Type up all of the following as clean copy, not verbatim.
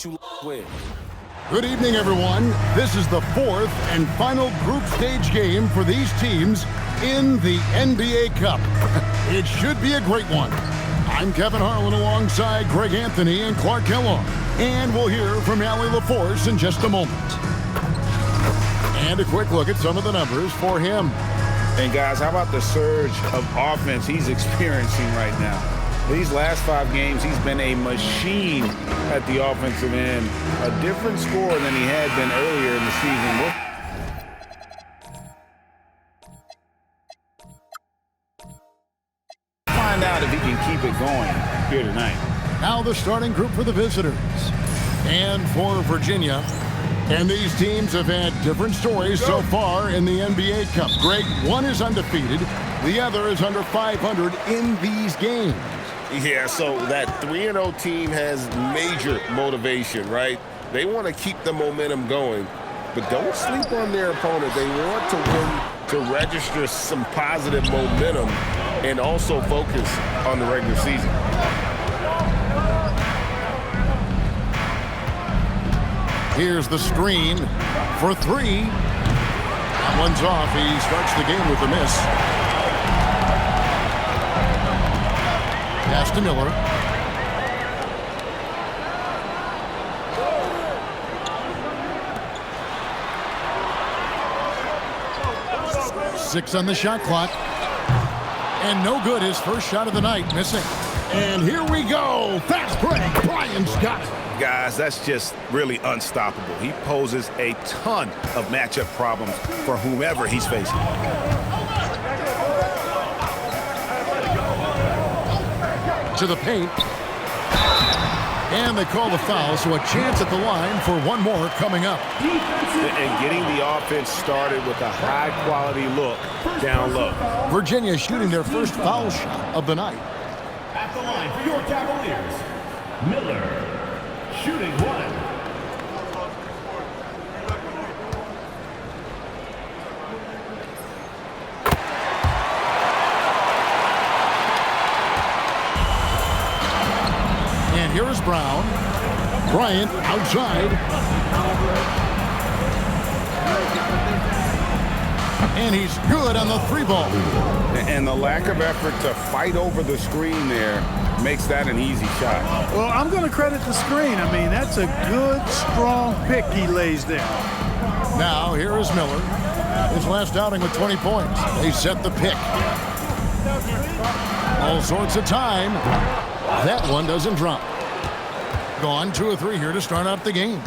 win. Good evening, everyone. This is the fourth and final group stage game for these teams in the NBA Cup. It should be a great one. I'm Kevin Harlan alongside Greg Anthony and Clark Kellogg. And we'll hear from Allie LaForce in just a moment. And a quick look at some of the numbers for him. And guys, how about the surge of offense he's experiencing right now? These last 5 games, he's been a machine at the offensive end. A different score than he had been earlier in the season. We'll find out if he can keep it going here tonight. Now the starting group for the visitors. And for Virginia. And these teams have had different stories so far in the NBA Cup. Greg, one is undefeated. The other is under 500 in these games. Yeah, so that 3-0 team has major motivation, right? They want to keep the momentum going, but don't sleep on their opponent. They want to win to register some positive momentum and also focus on the regular season. Here's the screen for 3. That one's off. He starts the game with a miss. Pass to Miller. Six on the shot clock. And no good. His first shot of the night, missing. And here we go. Fast break. Bryant's got it. Guys, that's just really unstoppable. He poses a ton of matchup problems for whomever he's facing. To the paint. And they call the foul, so a chance at the line for one more coming up. And getting the offense started with a high-quality look down low. Virginia shooting their first foul shot of the night. At the line for your Cavaliers, Miller, shooting 1. Here is Brown. Bryant outside. And he's good on the 3-ball. And the lack of effort to fight over the screen there makes that an easy shot. Well, I'm going to credit the screen. I mean, that's a good, strong pick he lays there. Now, here is Miller. His last outing with 20 points. They set the pick. All sorts of time. That one doesn't drop. Gone 2 of 3 here to start out the game.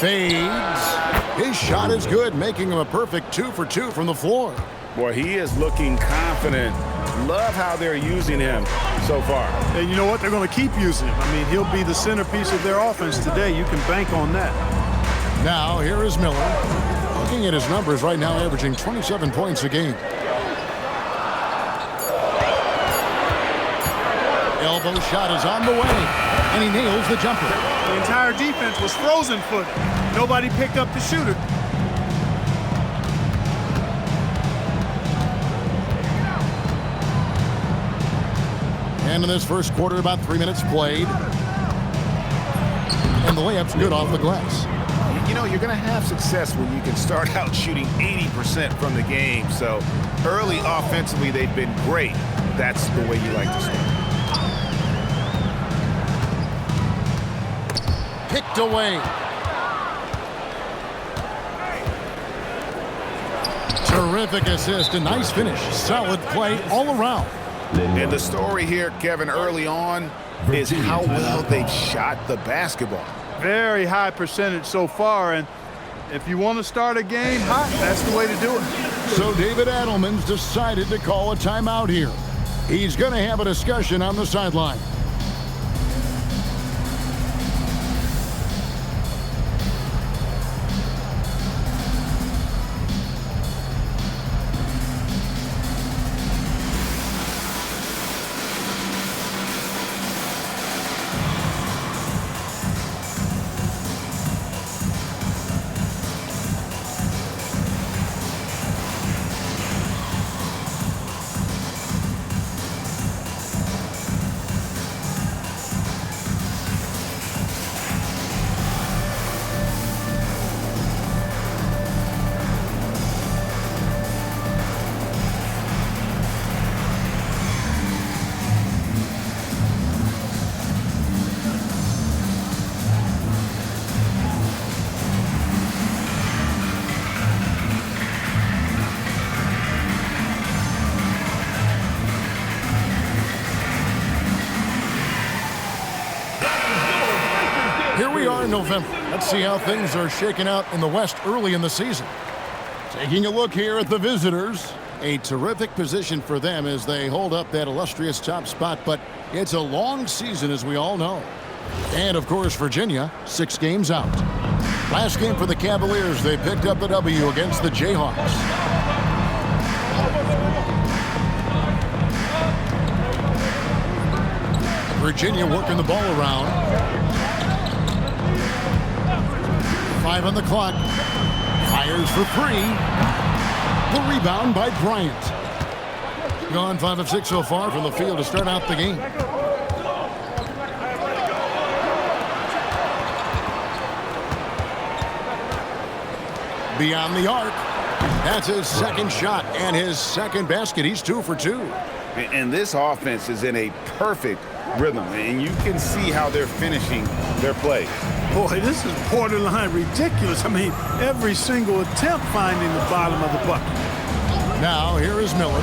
Fades. His shot is good, making him a perfect 2 for 2 from the floor. Boy, he is looking confident. Love how they're using him so far. And you know what? They're going to keep using him. I mean, he'll be the centerpiece of their offense today. You can bank on that. Now, here is Miller. Looking at his numbers right now, averaging 27 points a game. Elbow shot is on the way, and he nails the jumper. The entire defense was frozen-footed. Nobody picked up the shooter. And in this first quarter, about 3 minutes played. And the layup's good off the glass. You know, you're going to have success when you can start out shooting 80% from the game. So early offensively, they've been great. That's the way you like to start. Picked away. Terrific assist, a nice finish. Solid play all around. And the story here, Kevin, early on is how well they've shot the basketball. Very high percentage so far, and if you want to start a game hot, that's the way to do it. So David Adelman's decided to call a timeout here. He's going to have a discussion on the sideline. November. Let's see how things are shaking out in the West early in the season. Taking a look here at the visitors. A terrific position for them as they hold up that illustrious top spot, but it's a long season, as we all know. And, of course, Virginia, 6 games out. Last game for the Cavaliers, they picked up the W against the Jayhawks. Virginia working the ball around. 5 on the clock. Fires for 3. The rebound by Bryant. Gone 5 of 6 so far from the field to start out the game. Beyond the arc. That's his second shot and his second basket. He's 2 for 2. And this offense is in a perfect rhythm, and you can see how they're finishing their play. Boy, this is borderline ridiculous. I mean, every single attempt finding the bottom of the bucket. Now, here is Miller.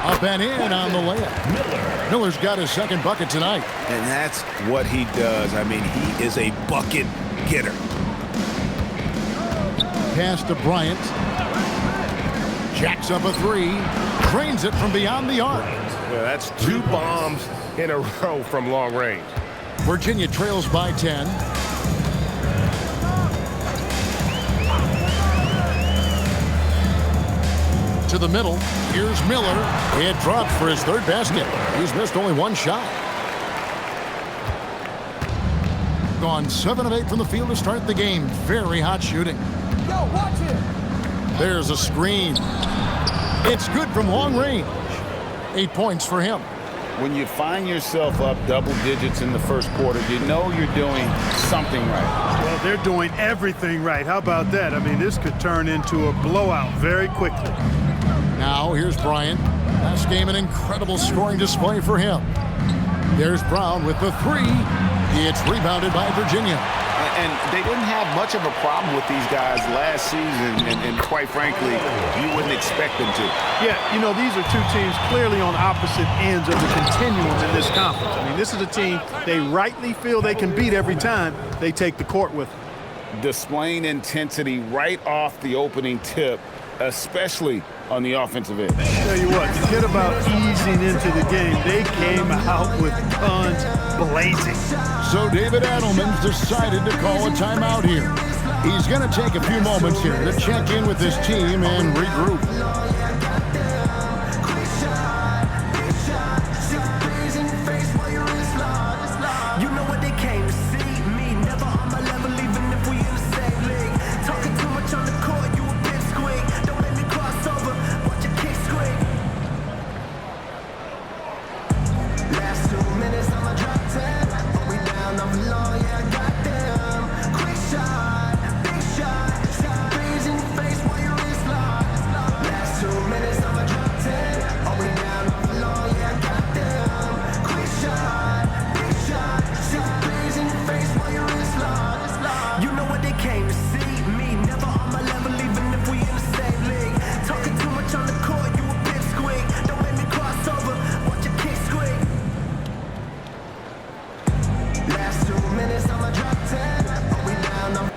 Up and in on the layup. Miller's got his second bucket tonight. And that's what he does. I mean, he is a bucket getter. Pass to Bryant. Jacks up a 3. Drains it from beyond the arc. Yeah, that's 2 bombs in a row from long range. Virginia trails by 10. To the middle. Here's Miller. It dropped for his 3rd basket. He's missed only 1 shot. Gone 7 of 8 from the field to start the game. Very hot shooting. Yo, watch it. There's a screen. It's good from long range. 8 points for him. When you find yourself up double digits in the first quarter, you know you're doing something right. Well, they're doing everything right. How about that? I mean, this could turn into a blowout very quickly. Now, here's Bryant. Last game, an incredible scoring display for him. There's Brown with the 3. It's rebounded by Virginia. And they didn't have much of a problem with these guys last season, and quite frankly, you wouldn't expect them to. Yeah, you know, these are 2 teams clearly on opposite ends of the continuum in this conference. I mean, this is a team they rightly feel they can beat every time they take the court with them. Displaying intensity right off the opening tip, especially on the offensive end. Tell you what, forget about easing into the game. They came out with guns blazing. So David Adelman's decided to call a timeout here. He's going to take a few moments here to check in with his team and regroup. You know what they came to see. Me, never on my level, even if we in the same league. Talking too much on the court, you a bit squeak. Don't let me cross over, watch your kick squeak. Last 2 minutes, I'ma drop 10. Put me down on the law, yeah, goddamn. Quick shot, big shot. Breeze in your face while your wrist locked. Last 2 minutes, I'ma drop 10. Put me down on the law, yeah, goddamn. Quick shot, big shot. Breeze in your face while your wrist locked. You know what they came to see. Me, never on my level, even if we in the same league. Talking too much on the court, you a bit squeak. Don't make me cross over, watch your kick squeak. Last 2 minutes, I'ma drop 10. Put me down on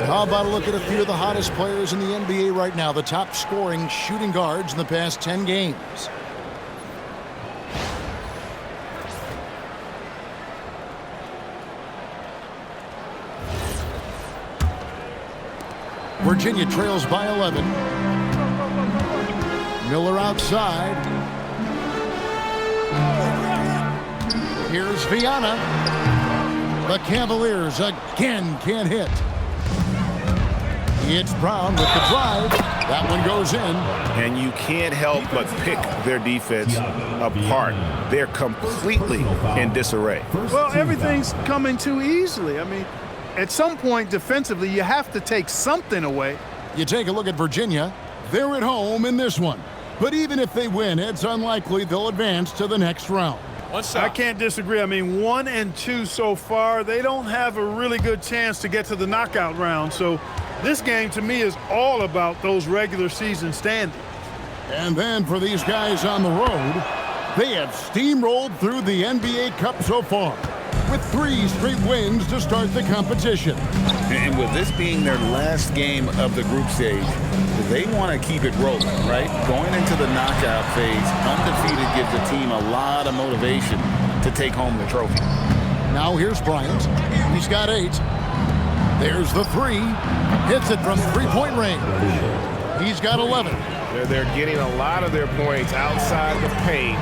How about a look at a few of the hottest players in the NBA right now, the top scoring shooting guards in the past 10 games. Virginia trails by 11. Miller outside. Here's Viana. The Cavaliers again can't hit. It's Brown with the drive. That one goes in. And you can't help but pick their defense apart. They're completely in disarray. Well, everything's coming too easily. I mean, at some point defensively, you have to take something away. You take a look at Virginia. They're at home in this one. But even if they win, it's unlikely they'll advance to the next round. I can't disagree. I mean, 1 and 2 so far. They don't have a really good chance to get to the knockout round. So this game, to me, is all about those regular season standings. And then for these guys on the road, They have steamrolled through the NBA Cup so far, with 3 straight wins to start the competition. And with this being their last game of the group stage, they want to keep it rolling, right? Going into the knockout phase, undefeated gives the team a lot of motivation to take home the trophy. Now here's Bryant. He's got 8. There's the 3. Hits it from three-point range. He's got 11. They're getting a lot of their points outside the paint.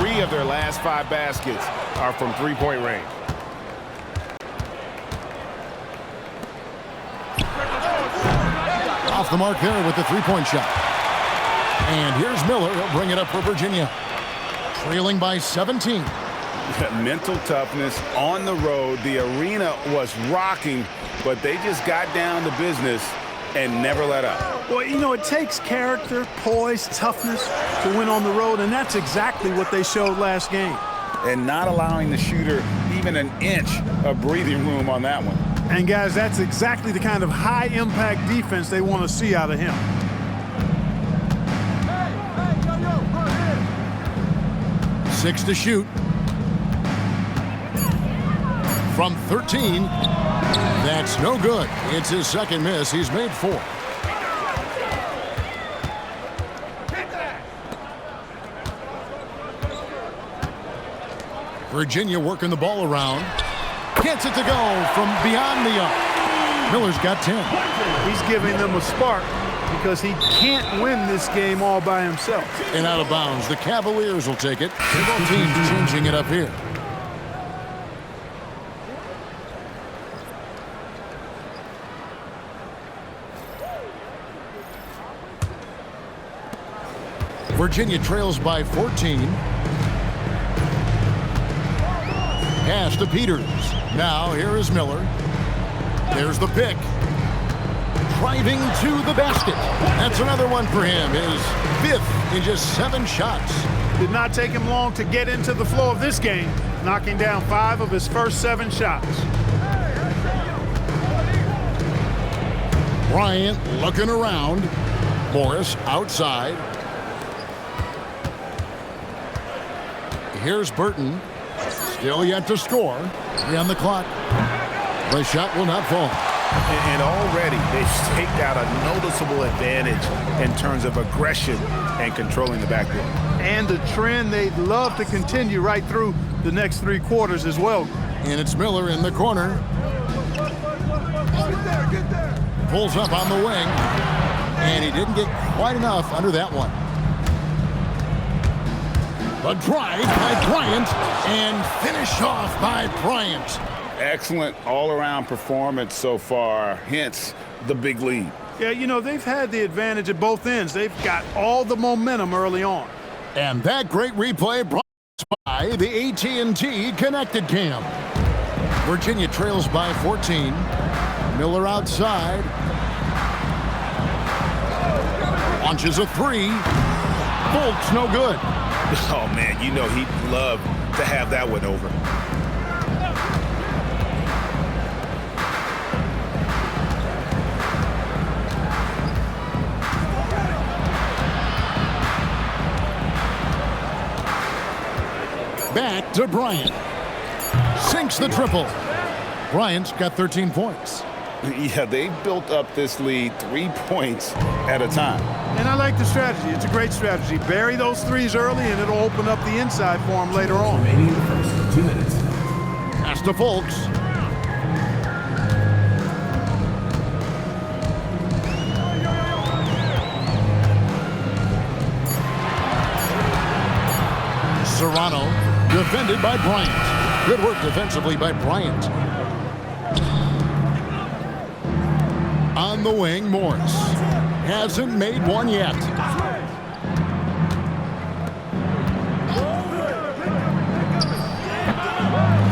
3 of their last 5 baskets are from three-point range. Off the mark there with the three-point shot. And here's Miller. He'll bring it up for Virginia. Trailing by 17. Mental toughness on the road. The arena was rocking, but they just got down to business and never let up. Well, you know, it takes character, poise, toughness to win on the road, and that's exactly what they showed last game. And not allowing the shooter even an inch of breathing room on that one. And, guys, that's exactly the kind of high-impact defense they want to see out of him. Six to shoot. From 13. That's no good. It's his second miss. He's made 4. Virginia working the ball around. Gets it to go from beyond the arc. Miller's got 10. He's giving them a spark because he can't win this game all by himself. And out of bounds. The Cavaliers will take it. Both teams changing it up here. Virginia trails by 14. Pass to Peters. Now here is Miller. There's the pick. Driving to the basket. That's another one for him. His 5th in just 7 shots. Did not take him long to get into the flow of this game, knocking down 5 of his first 7 shots. Bryant looking around. Morris outside. Here's Burton. Still yet to score. 3 on the clock. The shot will not fall. And already they've staked out a noticeable advantage in terms of aggression and controlling the backcourt. And a trend they'd love to continue right through the next 3 quarters as well. And it's Miller in the corner. Pulls up on the wing. And he didn't get quite enough under that one. The drive by Bryant, and finish off by Bryant. Excellent all-around performance so far, hence the big lead. Yeah, you know, they've had the advantage at both ends. They've got all the momentum early on. And that great replay brought by the AT&T Connected Cam. Virginia trails by 14. Miller outside. Launches a 3. Folks, no good. Oh, man, you know he'd love to have that one over. Back to Bryant. Sinks the triple. Bryant's got 13 points. Yeah, they've built up this lead 3 points at a time. And I like the strategy. It's a great strategy. Bury those 3s early, and it'll open up the inside for him later on. Remaining in the first 2 minutes. Pass to Folks. Serrano, defended by Bryant. Good work defensively by Bryant. On the wing, Morris. Hasn't made one yet.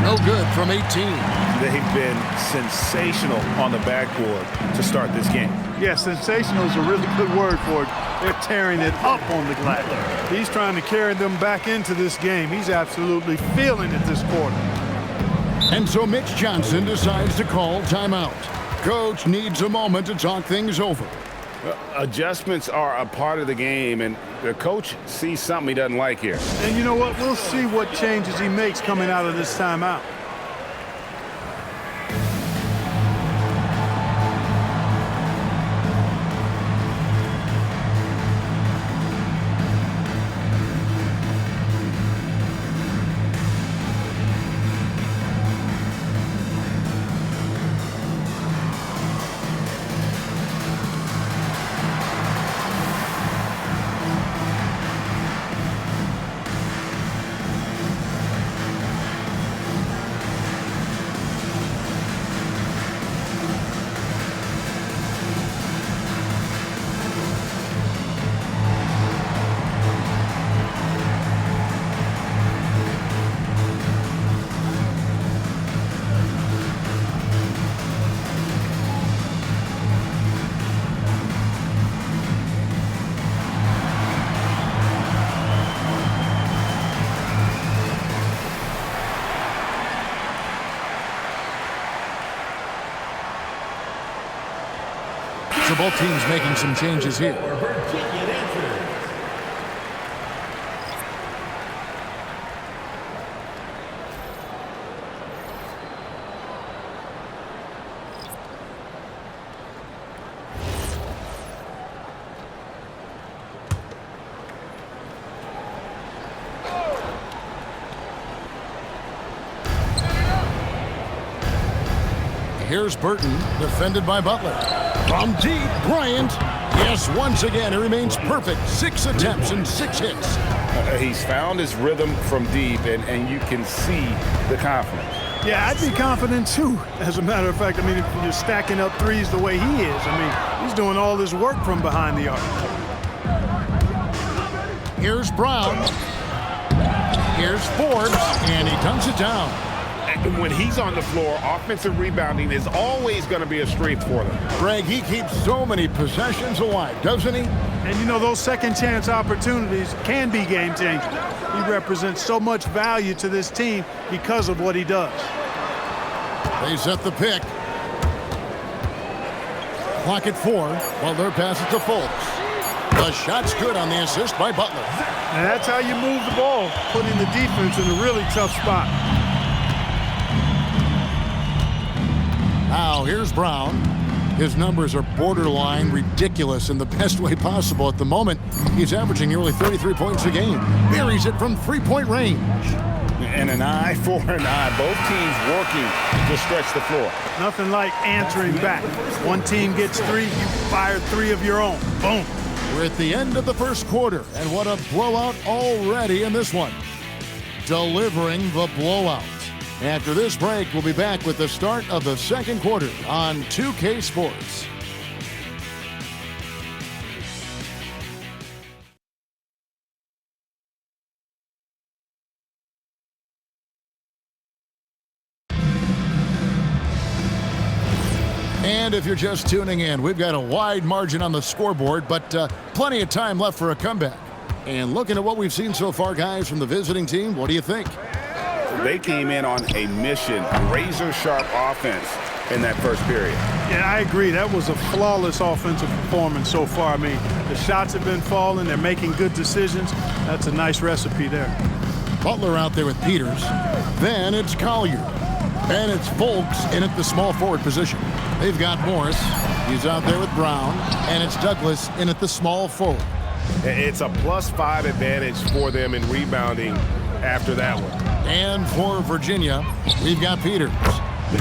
No good from 18. They've been sensational on the backboard to start this game. Yeah, sensational is a really good word for it. They're tearing it up on the glass. He's trying to carry them back into this game. He's absolutely feeling it this quarter. And so Mitch Johnson decides to call timeout. Coach needs a moment to talk things over. Adjustments are a part of the game, and the coach sees something he doesn't like here. And you know what? We'll see what changes he makes coming out of this timeout. So both teams making some changes here. Here's Burton, defended by Butler. From deep, Bryant. Yes, once again, he remains perfect. 6 attempts and 6 hits. He's found his rhythm from deep, and you can see the confidence. Yeah, I'd be confident too. As a matter of fact, I mean, if you're stacking up threes the way he is, I mean, he's doing all this work from behind the arc. Here's Brown. Here's Forbes, and he dunks it down. And when he's on the floor, offensive rebounding is always going to be a strength for them. Greg, he keeps so many possessions alive, doesn't he? And you know, those second chance opportunities can be game changing. He represents so much value to this team because of what he does. They set the pick. Clock at 4 while they're passing to Fultz. The shot's good on the assist by Butler. And that's how you move the ball, putting the defense in a really tough spot. Now here's Brown. His numbers are borderline ridiculous in the best way possible at the moment. He's averaging nearly 33 points a game. Buries it from three-point range. And an eye for an eye. Both teams working to stretch the floor. Nothing like answering back. One team gets 3, you fire 3 of your own. Boom. We're at the end of the first quarter, and what a blowout already in this one. Delivering the blowout. After this break, we'll be back with the start of the second quarter on 2K Sports. And if you're just tuning in, we've got a wide margin on the scoreboard, but plenty of time left for a comeback. And looking at what we've seen so far, guys, from the visiting team, what do you think? They came in on a mission, razor-sharp offense in that first period. Yeah, I agree. That was a flawless offensive performance so far. I mean, the shots have been falling. They're making good decisions. That's a nice recipe there. Butler out there with Peters. Then it's Collier. And it's Fultz in at the small forward position. They've got Morris. He's out there with Brown. And it's Douglas in at the small forward. It's a +5 advantage for them in rebounding after that one. And for Virginia, we've got Peters.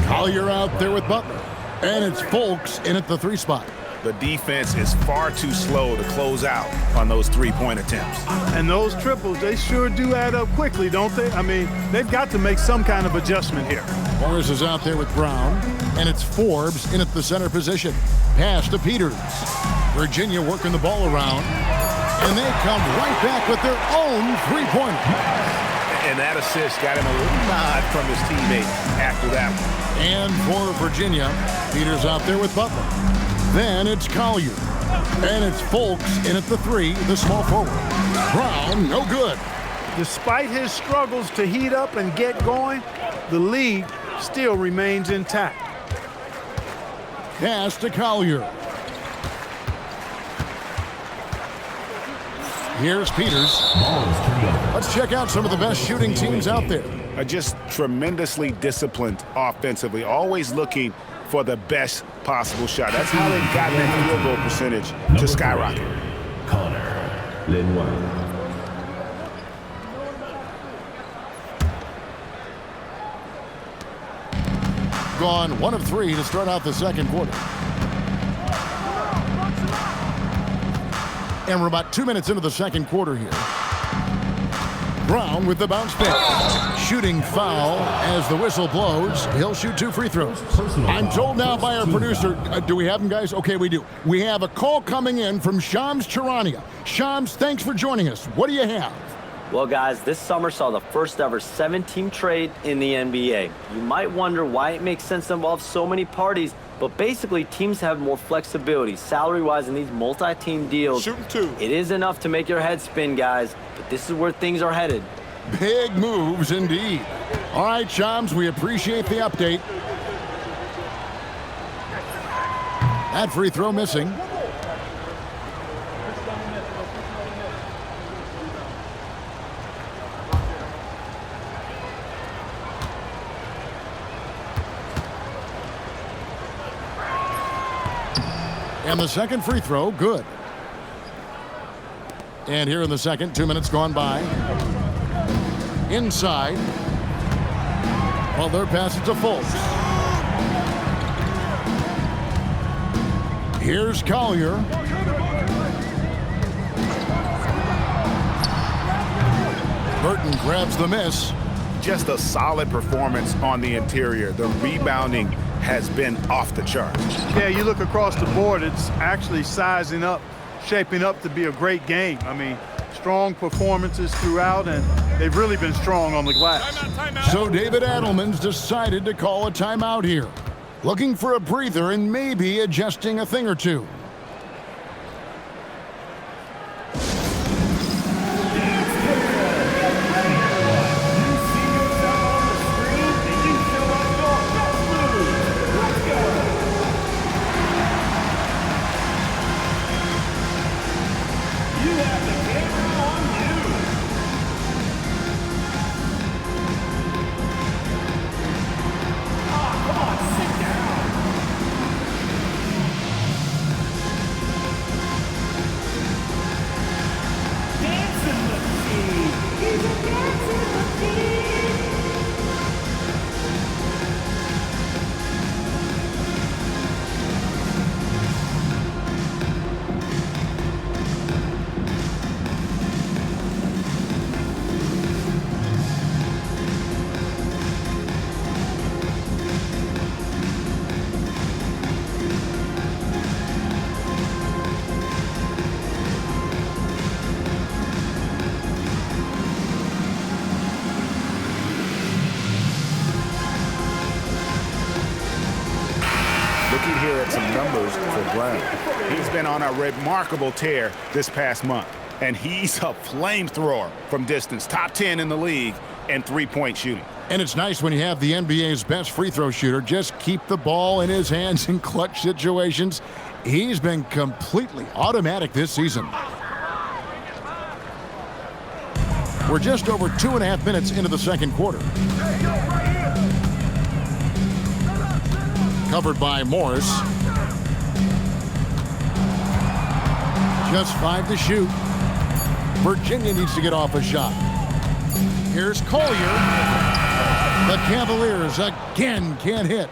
Collier out there with Butler. And it's Fultz in at the 3 spot. The defense is far too slow to close out on those 3-point attempts. And those triples, they sure do add up quickly, don't they? I mean, they've got to make some kind of adjustment here. Morris is out there with Brown. And it's Forbes in at the center position. Pass to Peters. Virginia working the ball around. And they come right back with their own 3-pointer. And that assist got him a little nod from his teammate after that one. And for Virginia, Peters out there with Butler. Then it's Collier. And it's Fultz in at the 3, the small forward. Brown, no good. Despite his struggles to heat up and get going, the lead still remains intact. Pass to Collier. Here's Peters. Let's check out some of the best shooting teams out there. Are just tremendously disciplined offensively, always looking for the best possible shot. That's how they've gotten that field goal percentage to skyrocket. Connor Linwell. Gone 1 of 3 to start out the second quarter. And we're about 2 minutes into the second quarter here. Brown with the bounce pass. Shooting foul as the whistle blows. He'll shoot 2 free throws. I'm told now by our producer, do we have them, guys? Okay, we do. We have a call coming in from Shams Charania. Shams, thanks for joining us. What do you have? Well, guys, this summer saw the first ever 7-team trade in the NBA. You might wonder why it makes sense to involve so many parties, but basically teams have more flexibility salary-wise in these multi-team deals. Shooting 2. It is enough to make your head spin, guys, but this is where things are headed. Big moves indeed. All right, Shams, we appreciate the update. That free throw missing. And the second free throw, good. And here in the second, 2 minutes gone by. Inside. Well, their pass it to Fultz. Here's Collier. Burton grabs the miss. Just a solid performance on the interior. The rebounding has been off the charts. Yeah, you look across the board, it's actually sizing up, shaping up to be a great game. I mean, strong performances throughout, and they've really been strong on the glass. So David Adelman's decided to call a timeout here. Looking for a breather and maybe adjusting a thing or two. Looking here at some numbers for Bryant. He's been on a remarkable tear this past month, and he's a flamethrower from distance. Top 10 in the league in three-point shooting. And it's nice when you have the NBA's best free throw shooter just keep the ball in his hands in clutch situations. He's been completely automatic this season. We're just over 2.5 minutes into the second quarter. Covered by Morris. Just 5 to shoot. Virginia needs to get off a shot. Here's Collier. The Cavaliers again can't hit.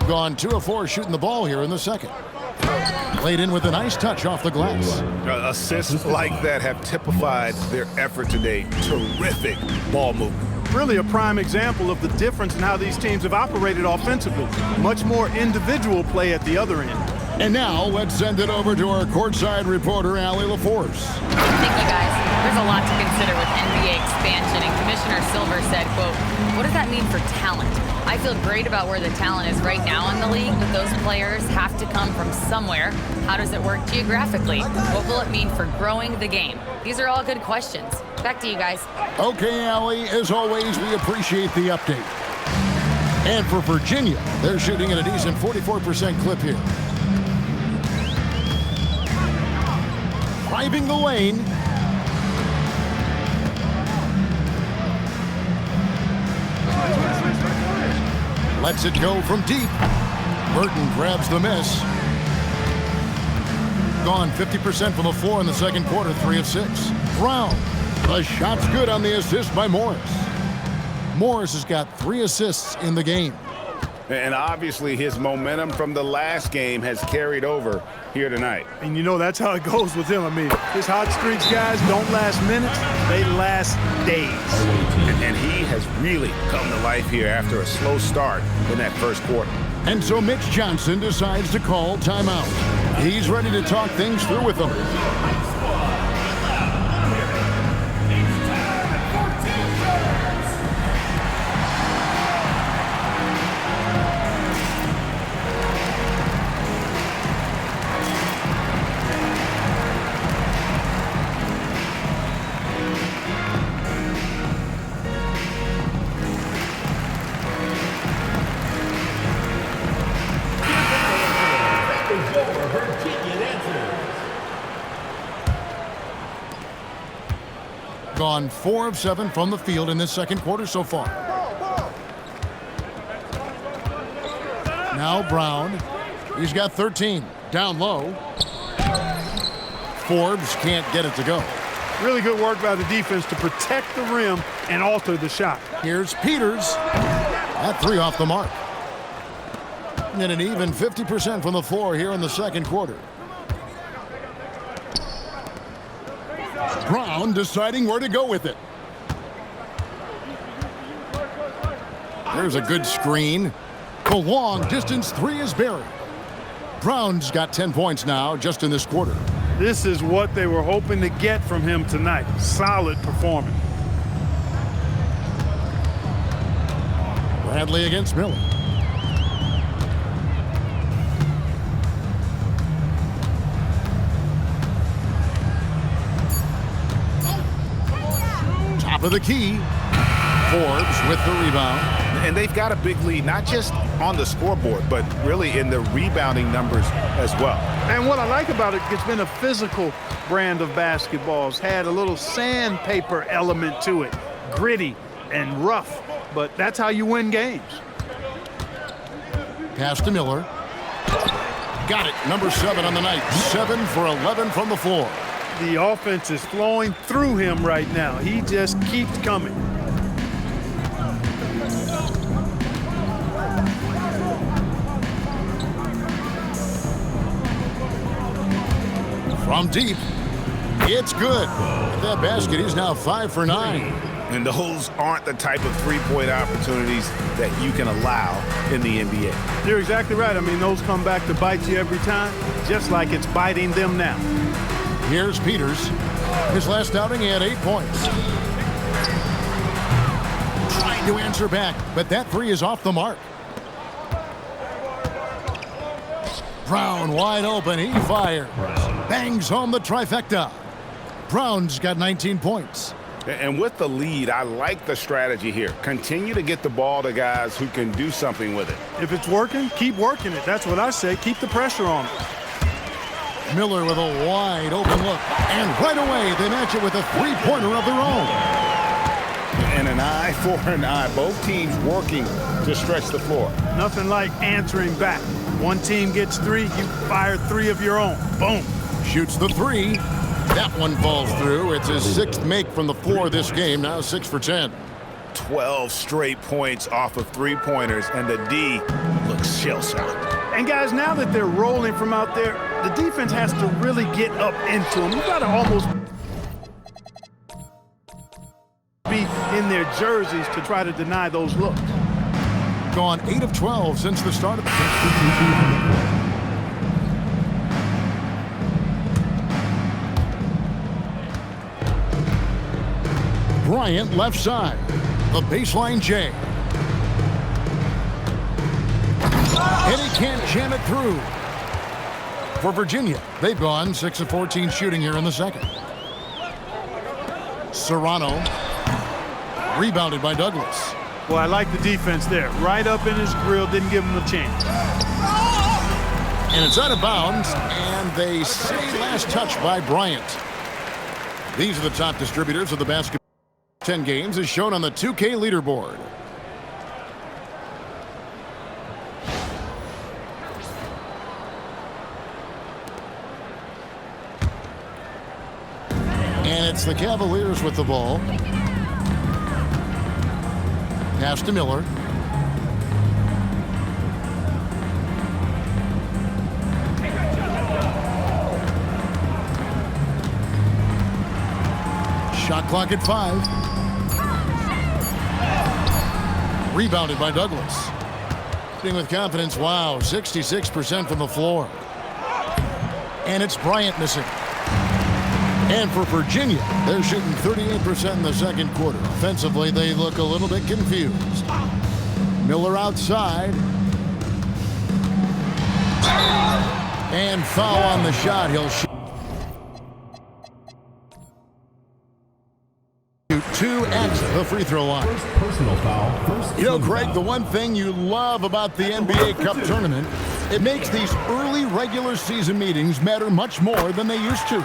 Gone 2 of 4 shooting the ball here in the second. Played in with a nice touch off the glass. Assists like that have typified their effort today. Terrific ball movement. Really a prime example of the difference in how these teams have operated offensively. Much more individual play at the other end. And now let's send it over to our courtside reporter, Allie LaForce. Thank you, guys. There's a lot to consider with NBA expansion, and Commissioner Silver said, quote, what does that mean for talent? I feel great about where the talent is right now in the league, but those players have to come from somewhere. How does it work geographically? What will it mean for growing the game? These are all good questions. Back to you guys. Okay, Allie, as always, we appreciate the update. And for Virginia, they're shooting at a decent 44% clip here. driving the lane. Lets it go from deep. Burton grabs the miss. Gone 50% from the floor in the second quarter, 3 of 6. Brown. The shot's good on the assist by Morris. Morris has got 3 assists in the game. And obviously his momentum from the last game has carried over here tonight. And you know that's how it goes with him. I mean, his hot streaks, guys, don't last minutes. They last days. And he has really come to life here after a slow start in that first quarter. And so Mitch Johnson decides to call timeout. He's ready to talk things through with them. Gone 4 of 7 from the field in this second quarter so far. Now Brown. He's got 13. Down low. Forbes can't get it to go. Really good work by the defense to protect the rim and alter the shot. Here's Peters. That 3 off the mark. And an even 50% from the floor here in the second quarter. Brown deciding where to go with it. There's a good screen. The long distance 3 is buried. Brown's got 10 points now just in this quarter. This is what they were hoping to get from him tonight. Solid performance. Bradley against Miller. Top of the key. Forbes with the rebound. And they've got a big lead, not just on the scoreboard, but really in the rebounding numbers as well. And what I like about it, it's been a physical brand of basketball. It's had a little sandpaper element to it. Gritty and rough, but that's how you win games. Pass to Miller. Got it. Number 7 on the night. 7 for 11 from the floor. The offense is flowing through him right now. He just keeps coming. From deep. It's good. With that basket, he's now 5 for 9. And those aren't the type of three-point opportunities that you can allow in the NBA. You're exactly right. I mean, those come back to bite you every time, just like it's biting them now. Here's Peters. His last outing, he had 8 points. Trying to answer back, but that 3 is off the mark. Brown wide open. He fires. Bangs home the trifecta. Brown's got 19 points. And with the lead, I like the strategy here. Continue to get the ball to guys who can do something with it. If it's working, keep working it. That's what I say. Keep the pressure on it. Miller with a wide open look. And right away, they match it with a three-pointer of their own. And an eye for an eye. Both teams working to stretch the floor. Nothing like answering back. One team gets 3, you fire 3 of your own. Boom. Shoots the 3. That one falls through. It's his 6th make from the floor this game. Now 6 for 10. 12 straight points off of three-pointers, and the D looks shell-shocked. And guys, now that they're rolling from out there, the defense has to really get up into them. You got to almost be in their jerseys to try to deny those looks. Gone 8 of 12 since the start of the Bryant left side. The baseline J. And he can't jam it through. For Virginia, they've gone 6 of 14 shooting here in the second. Serrano. Rebounded by Douglas. Well, I like the defense there. Right up in his grill, didn't give him a chance. And it's out of bounds, and they say last touch by Bryant. These are the top distributors of the basketball 10 games as shown on the 2K leaderboard. And it's the Cavaliers with the ball. Pass to Miller. Shot clock at 5. Rebounded by Douglas. Shooting with confidence. Wow, 66% from the floor. And it's Bryant missing. And for Virginia, they're shooting 38% in the second quarter. Offensively, they look a little bit confused. Miller outside. And foul on the shot. He'll shoot 2 at the free throw line. First personal foul. You know, Greg, the one thing you love about the NBA Cup tournament, it makes these early regular season meetings matter much more than they used to.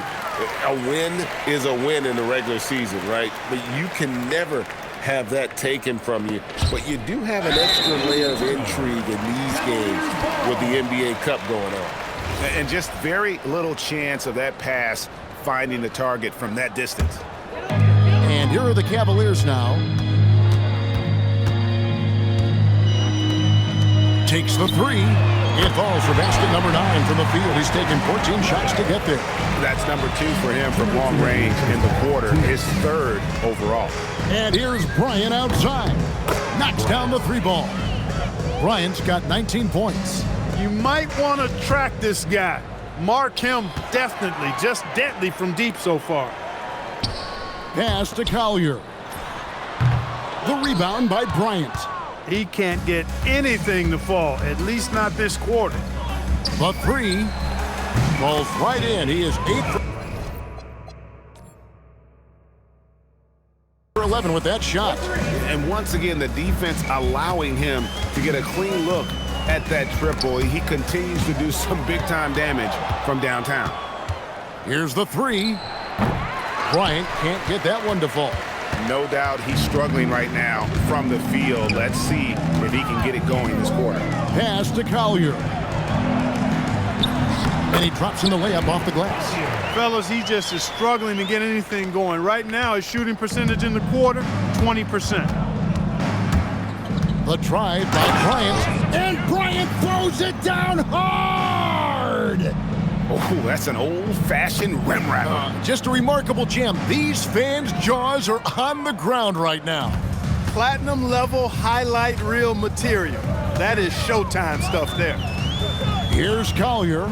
A win is a win in the regular season, right? But you can never have that taken from you. But you do have an extra layer of intrigue in these games with the NBA Cup going on. And just very little chance of that pass finding the target from that distance. And here are the Cavaliers now. Takes the 3. It falls for basket number 9 from the field. He's taken 14 shots to get there. That's number 2 for him from long range in the quarter. His 3rd overall. And here's Bryant outside. Knocks down the 3 ball. Bryant's got 19 points. You might want to track this guy. Mark him definitely, just deadly from deep so far. Pass to Collier. The rebound by Bryant. He can't get anything to fall, at least not this quarter. The 3 falls right in. He is 8 for 11 with that shot. And once again, the defense allowing him to get a clean look at that triple. He continues to do some big-time damage from downtown. Here's the 3. Bryant can't get that one to fall. No doubt he's struggling right now from the field. Let's see if he can get it going this quarter. Pass to Collier. And he drops in the layup off the glass. Fellas, he just is struggling to get anything going. Right now, his shooting percentage in the quarter, 20%. The try by Bryant. And Bryant throws it down hard. Oh, that's an old-fashioned rim wrapper. Just a remarkable gem. These fans' jaws are on the ground right now. Platinum level highlight reel material. That is Showtime stuff there. Here's Collier.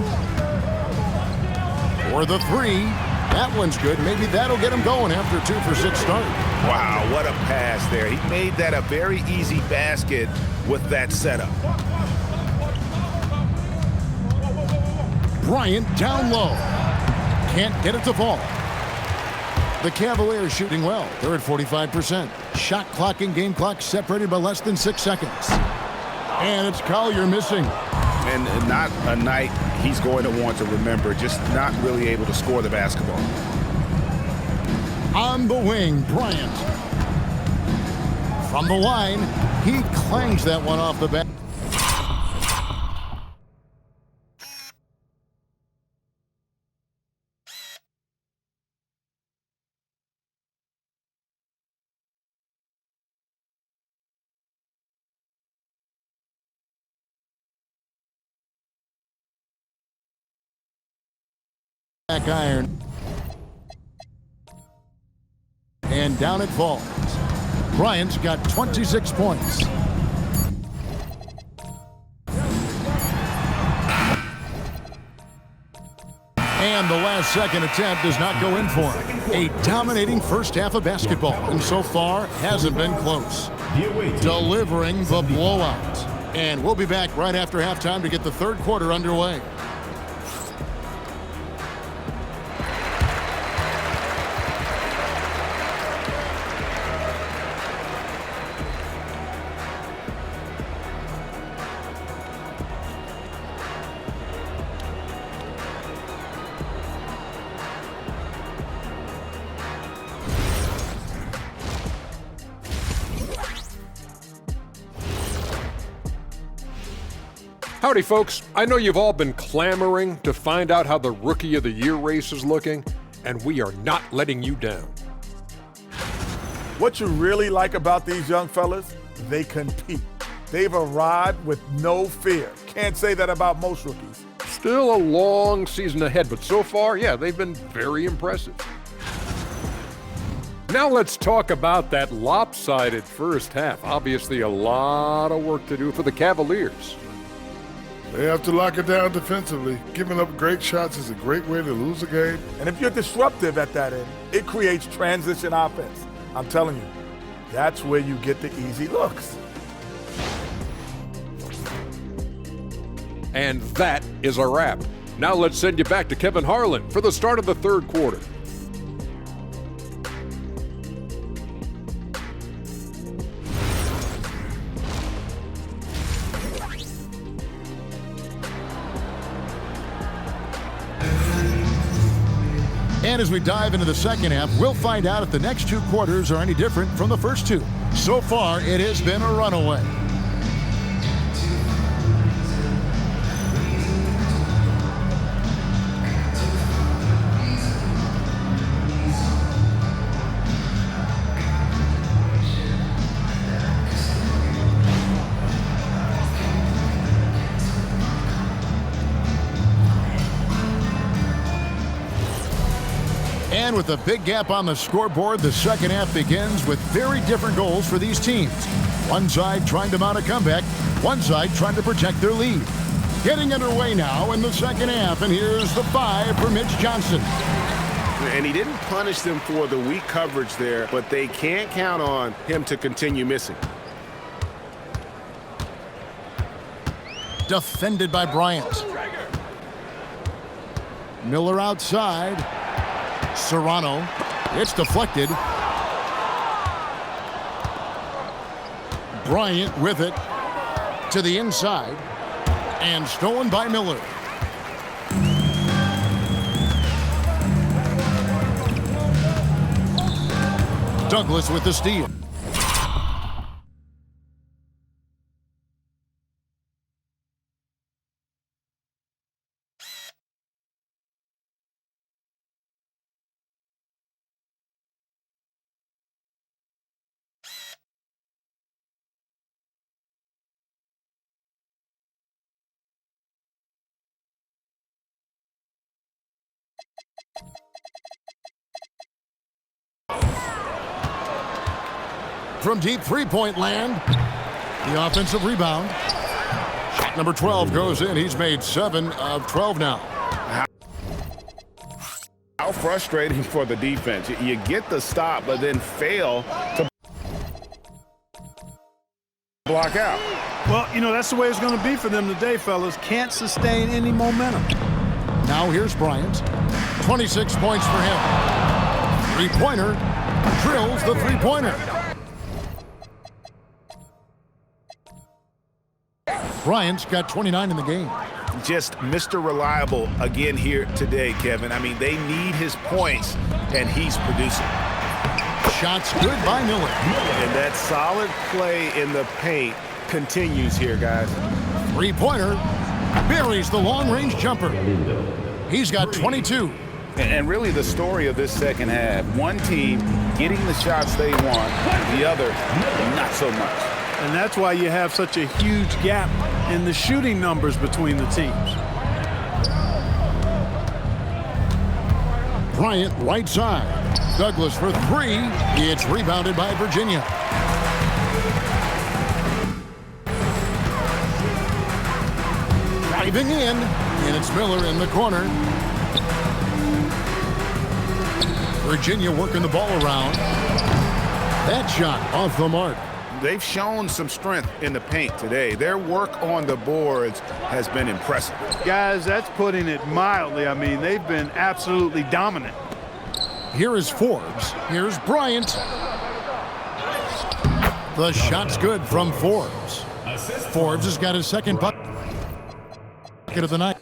For the 3. That one's good. Maybe that'll get him going after a 2 for 6 start. Wow, what a pass there. He made that a very easy basket with that setup. Bryant down low. Can't get it to fall. The Cavaliers shooting well. They're at 45%. Shot clock and game clock separated by less than 6 seconds. And it's Collier missing. And not a night he's going to want to remember. Just not really able to score the basketball. On the wing, Bryant. From the line, he clangs that one off the back. Back iron. And down it falls. Bryant's got 26 points. And the last second attempt does not go in for him. A dominating first half of basketball, and so far hasn't been close. Delivering the blowout. And we'll be back right after halftime to get the third quarter underway. Howdy, folks. I know you've all been clamoring to find out how the Rookie of the Year race is looking, and we are not letting you down. What you really like about these young fellas, they compete. They've arrived with no fear. Can't say that about most rookies. Still a long season ahead, but so far, yeah, they've been very impressive. Now let's talk about that lopsided first half. Obviously, a lot of work to do for the Cavaliers. They have to lock it down defensively. Giving up great shots is a great way to lose a game. And if you're disruptive at that end, it creates transition offense. I'm telling you, that's where you get the easy looks. And that is a wrap. Now let's send you back to Kevin Harlan for the start of the third quarter. And as we dive into the second half, we'll find out if the next two quarters are any different from the first two. So far, it has been a runaway. And with a big gap on the scoreboard, the second half begins with very different goals for these teams. One side trying to mount a comeback, one side trying to protect their lead. Getting underway now in the second half, and here's the 5 for Mitch Johnson. And he didn't punish them for the weak coverage there, but they can't count on him to continue missing. Defended by Bryant. Miller outside. Serrano. It's deflected. Bryant with it to the inside. And stolen by Miller. Douglas with the steal. From deep three-point land, the offensive rebound. Shot number 12 goes in. He's made 7 of 12 now. How frustrating for the defense. You get the stop, but then fail to block out. Well, you know, that's the way it's going to be for them today, fellas. Can't sustain any momentum. Now here's Bryant. 26 points for him. Three-pointer. Drills the three-pointer. Bryant's got 29 in the game. Just Mr. Reliable again here today, Kevin. I mean, they need his points, and he's producing. Shots good by Miller. And that solid play in the paint continues here, guys. Three-pointer. Buries the long-range jumper. He's got 22. And really the story of this second half, one team getting the shots they want, the other not so much. And that's why you have such a huge gap in the shooting numbers between the teams. Bryant right side. Douglas for 3. It's rebounded by Virginia. Driving in, and it's Miller in the corner. Virginia working the ball around. That shot off the mark. They've shown some strength in the paint today. Their work on the boards has been impressive. Guys, that's putting it mildly. I mean, they've been absolutely dominant. Here is Forbes. Here's Bryant. The shot's good from Forbes. Forbes has got his second bucket of the night.